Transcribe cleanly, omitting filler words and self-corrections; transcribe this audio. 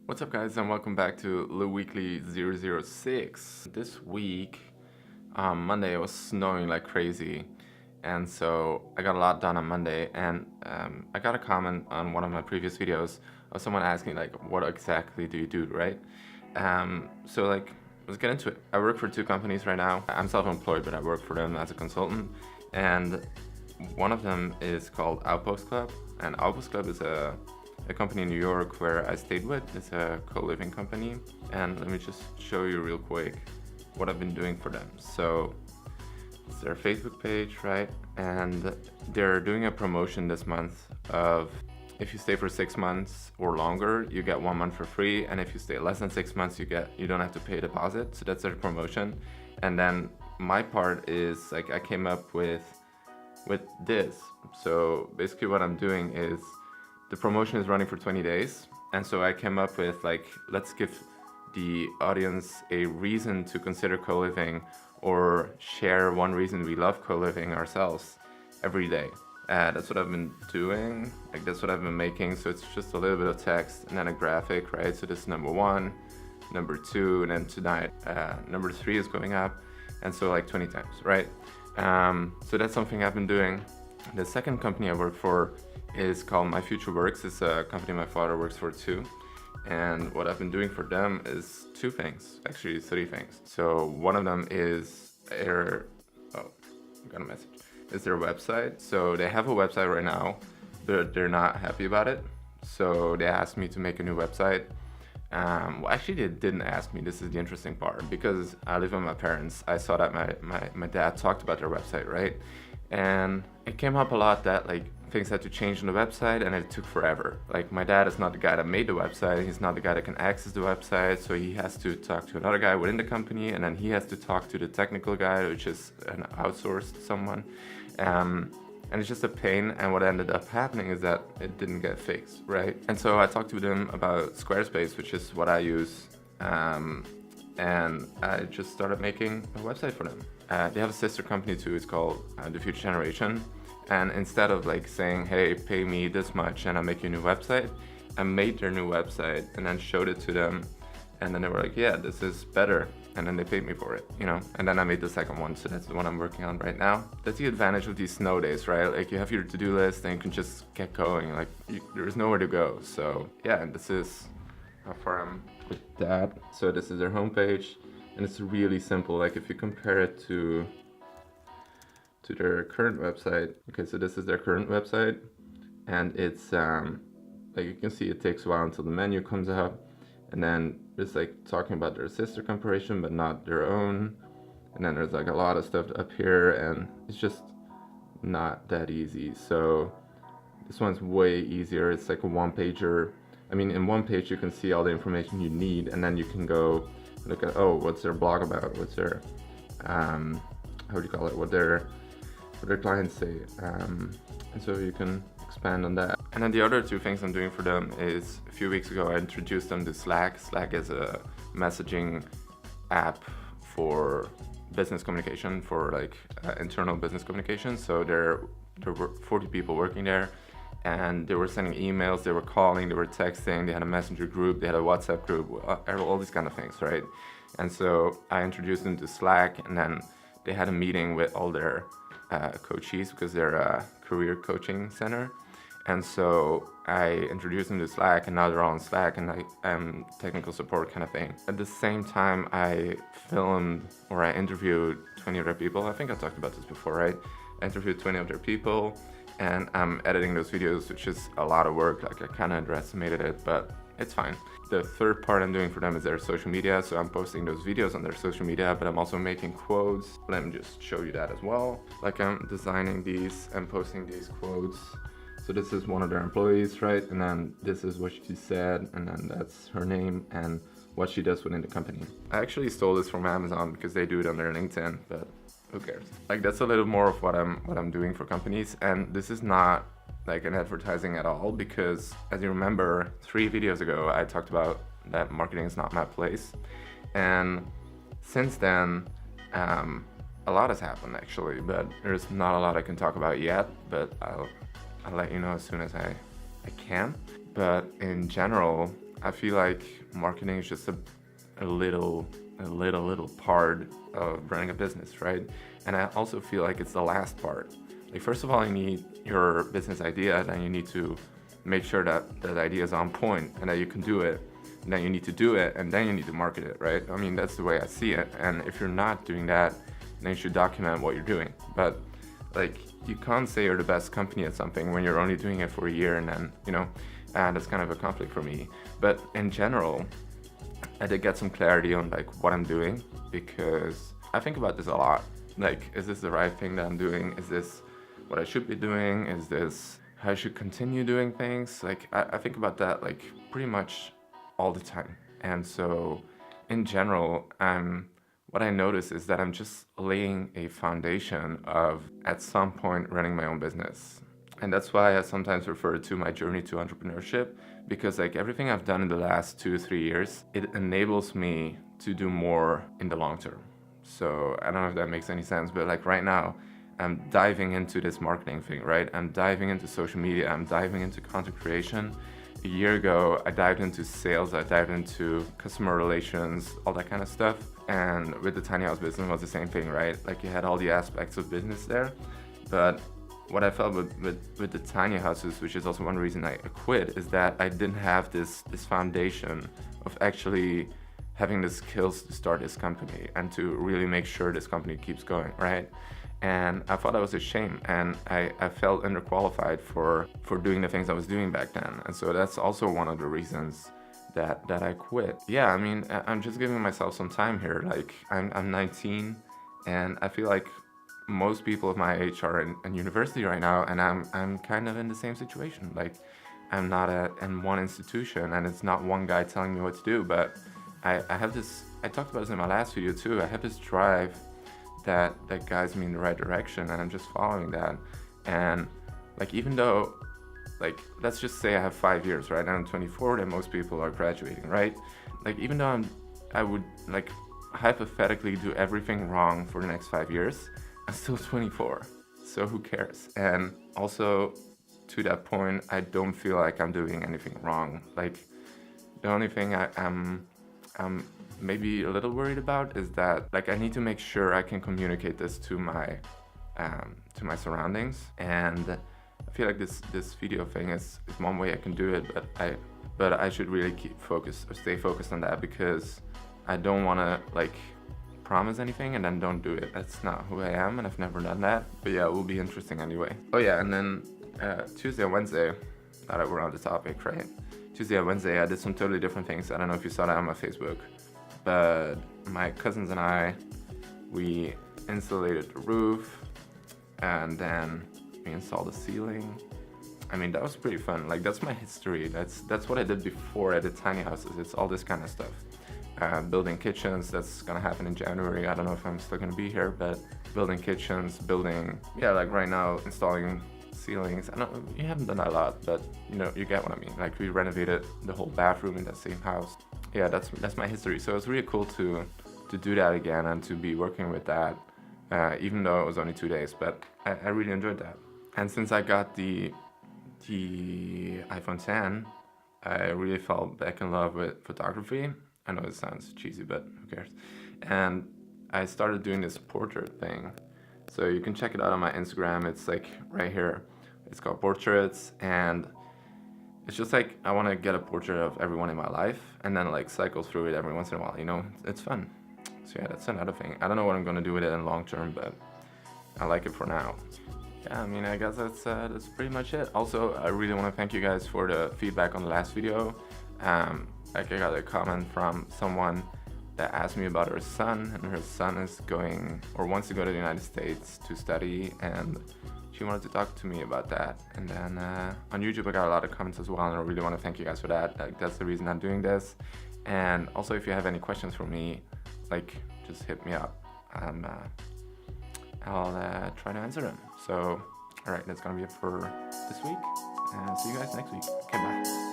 What's up guys, and welcome back to LouWeekly 006. This week, Monday, it was snowing like crazy, and so I got a lot done on Monday, and I got a comment on one of my previous videos of someone asking like, what exactly do you do, right? Let's get into it. I work for two companies right now. I'm self-employed, but I work for them as a consultant, and one of them is called Outpost Club, and Outpost Club is a company in New York where I stayed with. It's a co-living company, and let me just show you real quick what I've been doing for them. So it's their Facebook page, right? And they're doing a promotion this month of if you stay for 6 months or longer, you get 1 month for free, and if you stay less than 6 months, you don't have to pay a deposit. So that's their promotion. And then my part is like I came up with this. So basically what I'm doing is the promotion is running for 20 days. And so I came up with like, let's give the audience a reason to consider co-living or share one reason we love co-living ourselves every day. That's what I've been doing. Like that's what I've been making. So it's just a little bit of text and then a graphic, right? So this is number 1, number 2, and then tonight, number 3 is going up. And so like 20 times, right? So that's something I've been doing. The second company I work for is called My Future Works. It's a company my father works for too. And what I've been doing for them is 2 things, actually 3 things. So one of them is I got a message. It's their website. So they have a website right now, but they're not happy about it. So they asked me to make a new website. Well, actually they didn't ask me. This is the interesting part, because I live with my parents. I saw that my dad talked about their website, right? And it came up a lot that like things had to change on the website, and it took forever. Like my dad is not the guy that made the website. He's not the guy that can access the website. So he has to talk to another guy within the company, and then he has to talk to the technical guy, which is an outsourced someone. And it's just a pain, and what ended up happening is that it didn't get fixed, right? And so I talked to them about Squarespace, which is what I use, and I just started making a website for them. They have a sister company too, it's called The Future Generation, and instead of like saying, hey, pay me this much and I'll make you a new website, I made their new website and then showed it to them, and then they were like, yeah, this is better. And then they paid me for it, you know? And then I made the second one, so that's the one I'm working on right now. That's the advantage of these snow days, right? Like you have your to-do list and you can just get going. Like there's nowhere to go. So yeah, and this is how far I'm with that. So this is their homepage, and it's really simple. Like if you compare it to their current website. Okay, so this is their current website, and it's like you can see it takes a while until the menu comes up. And then it's like talking about their sister corporation, but not their own. And then there's like a lot of stuff up here, and it's just not that easy. So this one's way easier. It's like a one-pager. I mean, in one page you can see all the information you need, and then you can go look at, oh, what's their blog about? What's their, how do you call it? What their clients say. And so you can expand on that. And then the other 2 things I'm doing for them is a few weeks ago I introduced them to Slack. Slack is a messaging app for business communication, for like internal business communication. So there were 40 people working there, and they were sending emails, they were calling, they were texting, they had a messenger group, they had a WhatsApp group, all these kind of things, right? And so I introduced them to Slack, and then they had a meeting with all their coachees, because they're a career coaching center. And so I introduced them to Slack, and now they're all on Slack, and I'm technical support kind of thing. At the same time, I filmed, or I interviewed 20 other people. I think I talked about this before, right? I interviewed 20 other people, and I'm editing those videos, which is a lot of work. Like I kind of underestimated it, but it's fine. The third part I'm doing for them is their social media. So I'm posting those videos on their social media, but I'm also making quotes. Let me just show you that as well. Like I'm designing these and posting these quotes. So this is one of their employees, right? And then this is what she said, and then that's her name and what she does within the company. I actually stole this from Amazon because they do it on their LinkedIn, but who cares? Like that's a little more of what I'm doing for companies, and this is not like an advertising at all, because as you remember 3 videos ago I talked about that marketing is not my place, and since then a lot has happened actually, but there's not a lot I can talk about yet, but I'll let you know as soon as I can. But in general, I feel like marketing is just a little part of running a business, right? And I also feel like it's the last part. Like, first of all, you need your business idea, then you need to make sure that that idea is on point and that you can do it. And then you need to do it, and then you need to market it, right? I mean, that's the way I see it. And if you're not doing that, then you should document what you're doing. But like, you can't say you're the best company at something when you're only doing it for a year, and then, that's kind of a conflict for me. But in general, I did get some clarity on like what I'm doing, because I think about this a lot. Like, is this the right thing that I'm doing? Is this what I should be doing? Is this how I should continue doing things? Like, I think about that like pretty much all the time. And so in general, what I notice is that I'm just laying a foundation of, at some point, running my own business. And that's why I sometimes refer to my journey to entrepreneurship, because like everything I've done in the last 2-3 years, it enables me to do more in the long term. So I don't know if that makes any sense, but like right now, I'm diving into this marketing thing, right? I'm diving into social media, I'm diving into content creation. A year ago, I dived into sales, I dived into customer relations, all that kind of stuff. And with the tiny house business, it was the same thing, right? Like, you had all the aspects of business there. But what I felt with the tiny houses, which is also one reason I quit, is that I didn't have this foundation of actually having the skills to start this company and to really make sure this company keeps going, right? And I thought that was a shame, and I felt underqualified for doing the things I was doing back then. And so that's also one of the reasons that I quit. Yeah, I mean, I'm just giving myself some time here. Like, I'm 19, and I feel like most people of my age are in university right now, and I'm kind of in the same situation. Like, I'm not in one institution, and it's not one guy telling me what to do, but I have this, I talked about this in my last video too, I have this drive that guides me in the right direction, and I'm just following that. And like, even though, like, let's just say I have 5 years, right? And I'm 24, and most people are graduating, right? Like, even though I would like hypothetically do everything wrong for the next 5 years, I'm still 24, so who cares? And also, to that point, I don't feel like I'm doing anything wrong. Like, the only thing I'm maybe a little worried about is that, like, I need to make sure I can communicate this to my surroundings. And I feel like this video thing is one way I can do it, but I should really stay focused on that, because I don't want to like promise anything and then don't do it. That's not who I am, and I've never done that. But yeah, it will be interesting anyway. Oh yeah, and then Tuesday and Wednesday, now that we're on the topic, right? Tuesday and Wednesday, I did some totally different things. I don't know if you saw that on my Facebook, but my cousins and I, we insulated the roof, and then we installed the ceiling. I mean, that was pretty fun. Like, that's my history. That's what I did before I did tiny houses. It's all this kind of stuff. Building kitchens, that's gonna happen in January. I don't know if I'm still gonna be here, but building kitchens, like right now, installing ceilings. You haven't done that a lot, but you get what I mean. Like, we renovated the whole bathroom in that same house. Yeah, that's my history. So it's really cool to do that again and to be working with that, even though it was only 2 days. But I really enjoyed that. And since I got the iPhone 10, I really fell back in love with photography. I know it sounds cheesy, but who cares? And I started doing this portrait thing. So you can check it out on my Instagram. It's like right here. It's called Portraits, and it's just like, I want to get a portrait of everyone in my life and then like cycle through it every once in a while, It's fun. So yeah, that's another thing. I don't know what I'm going to do with it in long term, but I like it for now. Yeah, I mean, I guess that's pretty much it. Also, I really want to thank you guys for the feedback on the last video. Like, I got a comment from someone that asked me about her son, and her son is going, or wants to go to the United States to study, and she wanted to talk to me about that. And then on YouTube, I got a lot of comments as well, and I really want to thank you guys for that. Like, that's the reason I'm doing this. And also, if you have any questions for me, like, just hit me up. I'll try to answer them. So, all right, that's gonna be it for this week, and see you guys next week. Okay, bye.